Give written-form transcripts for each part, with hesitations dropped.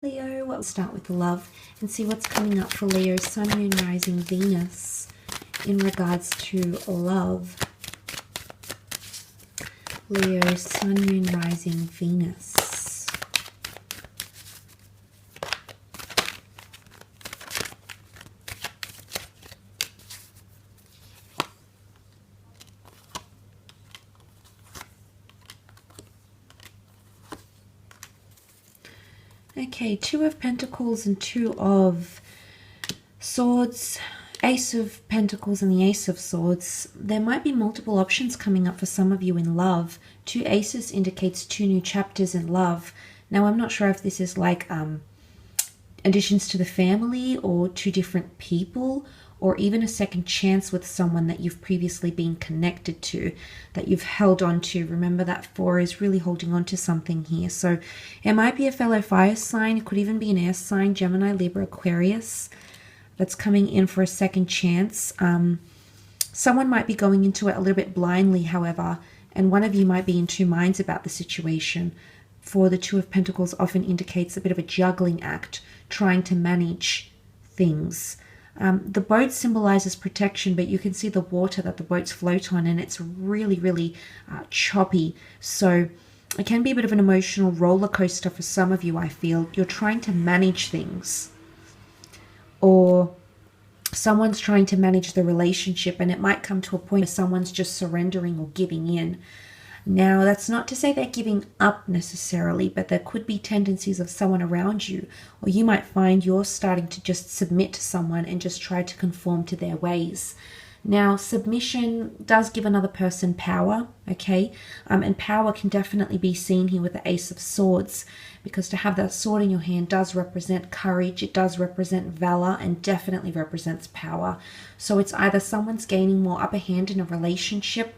Leo, we'll start with love and see what's coming up for Leo, Sun, Moon, Rising, Venus in regards to love. Leo, Sun, Moon, Rising, Venus. Okay, Two of Pentacles and Two of Swords, Ace of Pentacles and the Ace of Swords. There might be multiple options coming up for some of you in love. Two aces indicates two new chapters in love. Now, I'm not sure if this is like additions to the family or two different people, or even a second chance with someone that you've previously been connected to, that you've held on to. Remember that 4 is really holding on to something here. So it might be a fellow fire sign. It could even be an air sign, Gemini, Libra, Aquarius, that's coming in for a second chance. Someone might be going into it a little bit blindly, however, and one of you might be in two minds about the situation. For the Two of Pentacles often indicates a bit of a juggling act, trying to manage things. The boat symbolizes protection, but you can see the water that the boats float on, and it's really, really choppy. So it can be a bit of an emotional roller coaster for some of you, I feel. You're trying to manage things, or someone's trying to manage the relationship, and it might come to a point where someone's just surrendering or giving in. Now, that's not to say they're giving up necessarily, but there could be tendencies of someone around you, or you might find you're starting to just submit to someone and just try to conform to their ways. Now, submission does give another person power, okay? And power can definitely be seen here with the Ace of Swords, because to have that sword in your hand does represent courage, it does represent valor, and definitely represents power. So it's either someone's gaining more upper hand in a relationship,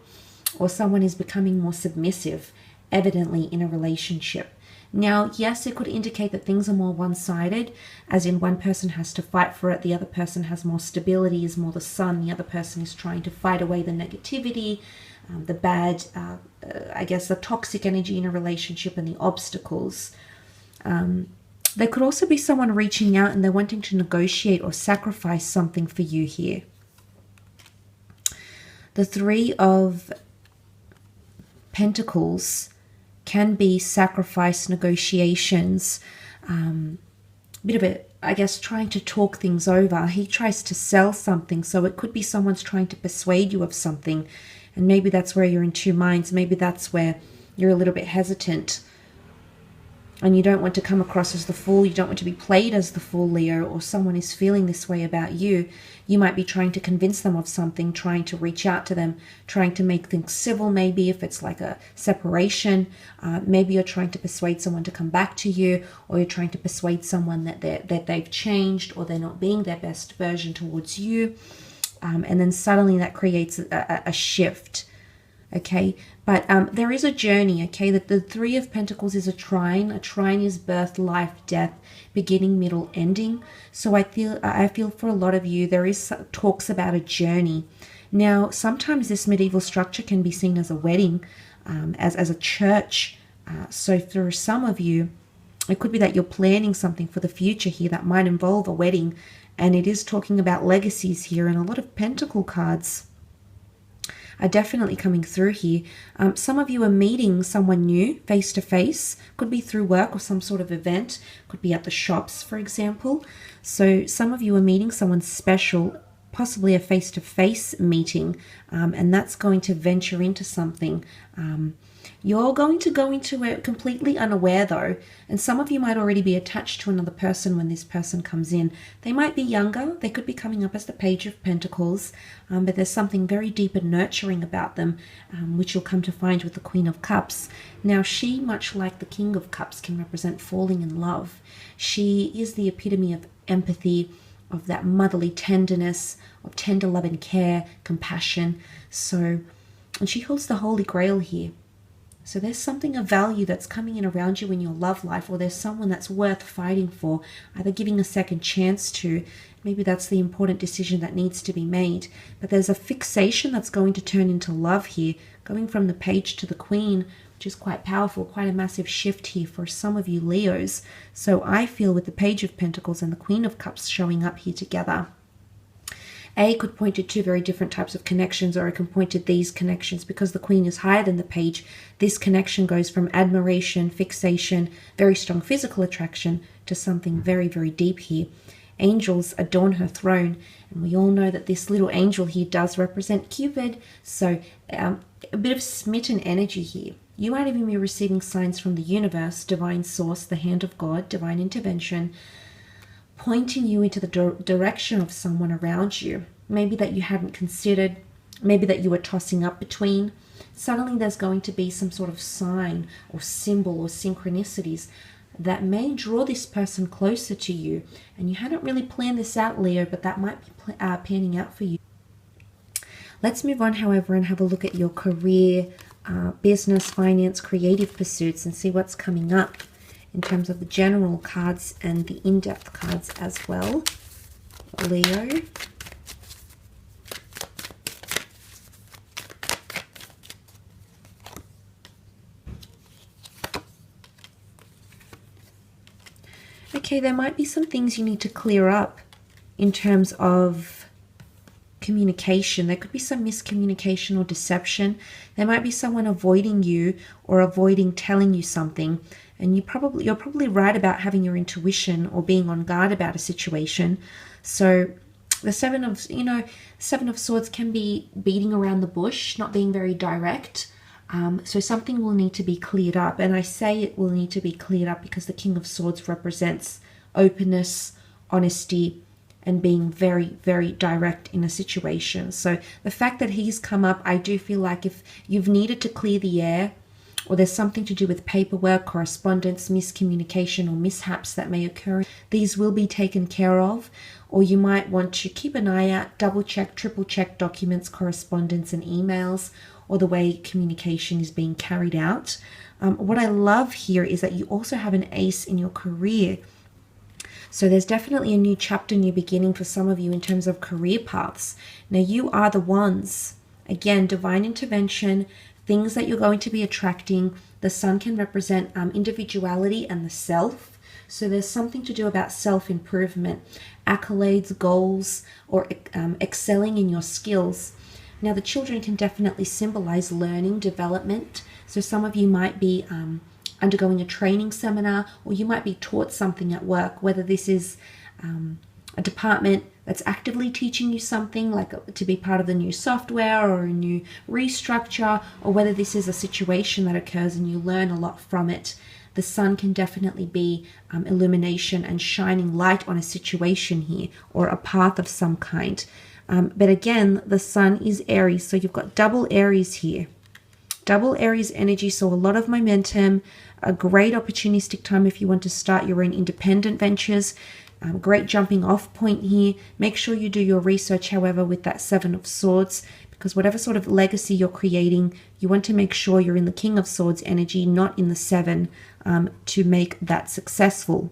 or someone is becoming more submissive, evidently, in a relationship. Now, yes, it could indicate that things are more one-sided, as in one person has to fight for it, the other person has more stability, is more the sun, the other person is trying to fight away the negativity, the bad, I guess the toxic energy in a relationship and the obstacles. There could also be someone reaching out and they're wanting to negotiate or sacrifice something for you here. The Three of Pentacles can be sacrifice, negotiations, bit of it, I guess, trying to talk things over. He tries to sell something, so it could be someone's trying to persuade you of something, and maybe that's where you're in two minds. Maybe that's where you're a little bit hesitant, and you don't want to come across as the fool. You don't want to be played as the fool, Leo, or someone is feeling this way about you. You might be trying to convince them of something, trying to reach out to them, trying to make things civil, maybe if it's like a separation. Maybe you're trying to persuade someone to come back to you, or you're trying to persuade someone that they've changed, or they're not being their best version towards you. And then suddenly that creates a shift. Okay, but there is a journey, okay? That the Three of Pentacles is a trine. A trine is birth, life, death, beginning, middle, ending. So I feel for a lot of you, there is talks about a journey. Now, sometimes this medieval structure can be seen as a wedding, as a church. So for some of you, it could be that you're planning something for the future here that might involve a wedding. And it is talking about legacies here, and a lot of pentacle cards are definitely coming through here. Some of you are meeting someone new face to face. Could be through work or some sort of event. Could be at the shops, for example. So some of you are meeting someone special, possibly a face-to-face meeting, and that's going to venture into something. You're going to go into it completely unaware, though, and some of you might already be attached to another person when this person comes in. They might be younger. They could be coming up as the Page of Pentacles, but there's something very deep and nurturing about them, which you'll come to find with the Queen of Cups. Now, she, much like the King of Cups, can represent falling in love. She is the epitome of empathy, of that motherly tenderness, of tender love and care, compassion. And she holds the Holy Grail here. So there's something of value that's coming in around you in your love life, or there's someone that's worth fighting for, either giving a second chance to. Maybe that's the important decision that needs to be made. But there's a fixation that's going to turn into love here, going from the Page to the Queen, which is quite powerful, quite a massive shift here for some of you Leos. So I feel with the Page of Pentacles and the Queen of Cups showing up here together, A could point to two very different types of connections, or it can point to these connections. Because the Queen is higher than the Page, this connection goes from admiration, fixation, very strong physical attraction to something very, very deep here. Angels adorn her throne, and we all know that this little angel here does represent Cupid. So a bit of smitten energy here. You might even be receiving signs from the universe, divine source, the hand of God, divine intervention, pointing you into the direction of someone around you, maybe that you hadn't considered, maybe that you were tossing up between. Suddenly there's going to be some sort of sign or symbol or synchronicities that may draw this person closer to you. And you hadn't really planned this out, Leo, but that might be panning out for you. Let's move on, however, and have a look at your career, business, finance, creative pursuits, and see what's coming up in terms of the general cards and the in-depth cards as well, Leo. Okay, there might be some things you need to clear up in terms of communication. There could be some miscommunication or deception. There might be someone avoiding you or avoiding telling you something. And you're probably right about having your intuition or being on guard about a situation. So the Seven of Swords can be beating around the bush, not being very direct. So something will need to be cleared up. And I say it will need to be cleared up because the King of Swords represents openness, honesty, and being very, very direct in a situation. So the fact that he's come up, I do feel like if you've needed to clear the air, or there's something to do with paperwork, correspondence, miscommunication, or mishaps that may occur, these will be taken care of. Or you might want to keep an eye out, double check, triple check documents, correspondence, and emails, or the way communication is being carried out. What I love here is that you also have an ace in your career. So there's definitely a new chapter, new beginning for some of you in terms of career paths. Now you are the ones, again, divine intervention, things that you're going to be attracting. The sun can represent individuality and the self. So there's something to do about self-improvement, accolades, goals, or excelling in your skills. Now the children can definitely symbolize learning, development. So some of you might be undergoing a training seminar, or you might be taught something at work, whether this is a department that's actively teaching you something, like to be part of the new software or a new restructure, or whether this is a situation that occurs and you learn a lot from it. The sun can definitely be illumination and shining light on a situation here, or a path of some kind. But again, the sun is Aries, so you've got double Aries here. Double Aries energy, so a lot of momentum, a great opportunistic time if you want to start your own independent ventures. Great jumping off point here. Make sure you do your research, however, with that Seven of Swords, because whatever sort of legacy you're creating, you want to make sure you're in the King of Swords energy, not in the Seven, to make that successful.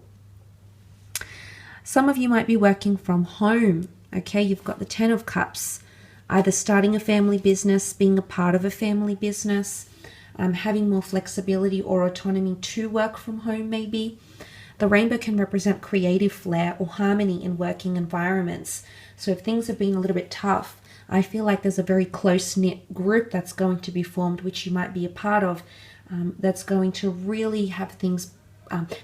Some of you might be working from home. Okay, you've got the Ten of Cups, either starting a family business, being a part of a family business, having more flexibility or autonomy to work from home maybe. The rainbow can represent creative flair or harmony in working environments. So if things have been a little bit tough, I feel like there's a very close-knit group that's going to be formed, which you might be a part of, that's going to really have things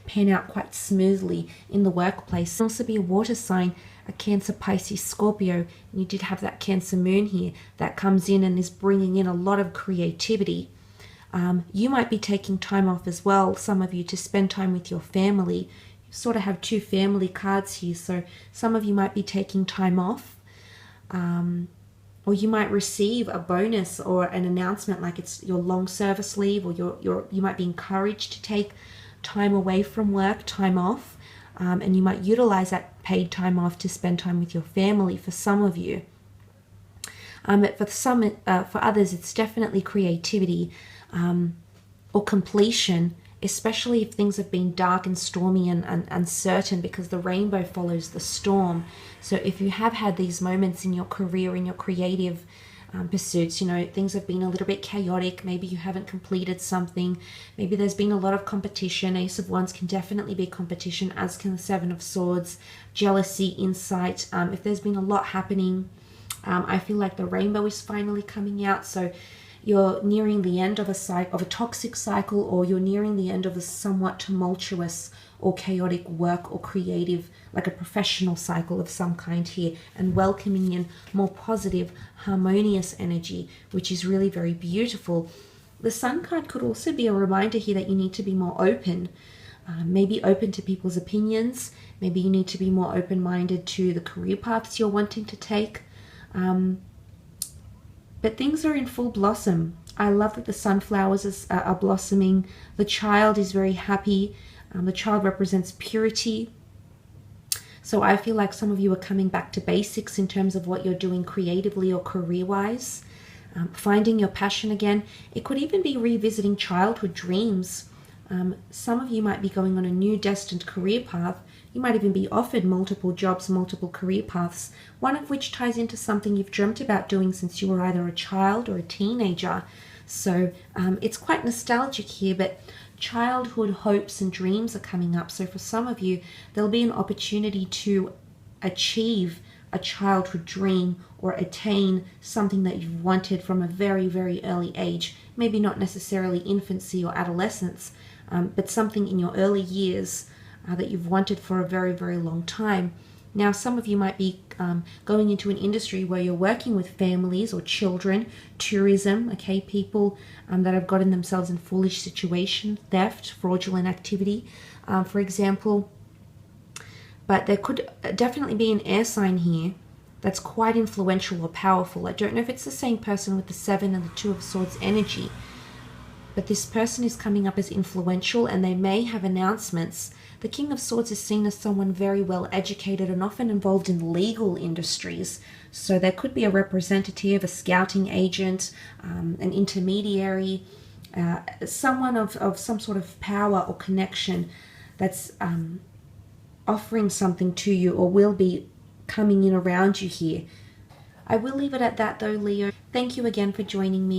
pan out quite smoothly in the workplace. It'll also be a water sign, a Cancer, Pisces, Scorpio, and you did have that Cancer moon here that comes in and is bringing in a lot of creativity. You might be taking time off as well, some of you, to spend time with your family. You sort of have two family cards here, so some of you might be taking time off, or you might receive a bonus or an announcement like it's your long service leave, or you might be encouraged to take time away from work, time off, and you might utilize that paid time off to spend time with your family for some of you. But for others, it's definitely creativity or completion, especially if things have been dark and stormy and uncertain, because the rainbow follows the storm. So if you have had these moments in your career, in your creative pursuits. You know, things have been a little bit chaotic. Maybe you haven't completed something. Maybe there's been a lot of competition. Ace of Wands can definitely be competition, as can the Seven of Swords, jealousy, insight. If there's been a lot happening, I feel like the rainbow is finally coming out. So you're nearing the end of a toxic cycle, or you're nearing the end of a somewhat tumultuous or chaotic work or creative, like a professional cycle of some kind here, and welcoming in more positive, harmonious energy, which is really very beautiful. The Sun card could also be a reminder here that you need to be more open, maybe open to people's opinions. Maybe you need to be more open-minded to the career paths you're wanting to take. But things are in full blossom. I love that the sunflowers are blossoming. The child is very happy. The child represents purity. So I feel like some of you are coming back to basics in terms of what you're doing creatively or career-wise. Finding your passion again. It could even be revisiting childhood dreams. Some of you might be going on a new destined career path. You might even be offered multiple jobs, multiple career paths, one of which ties into something you've dreamt about doing since you were either a child or a teenager. So it's quite nostalgic here, but childhood hopes and dreams are coming up. So for some of you, there'll be an opportunity to achieve a childhood dream or attain something that you've wanted from a very, very early age. Maybe not necessarily infancy or adolescence, but something in your early years that you've wanted for a very, very long time. Now, some of you might be going into an industry where you're working with families or children, tourism, okay, people that have gotten themselves in foolish situations, theft, fraudulent activity, for example. But there could definitely be an air sign here that's quite influential or powerful. I don't know if it's the same person with the Seven and the Two of Swords energy, but this person is coming up as influential, and they may have announcements. The King of Swords is seen as someone very well educated and often involved in legal industries. So there could be a representative, a scouting agent, an intermediary, someone of some sort of power or connection that's offering something to you, or will be coming in around you here. I will leave it at that though, Leo. Thank you again for joining me.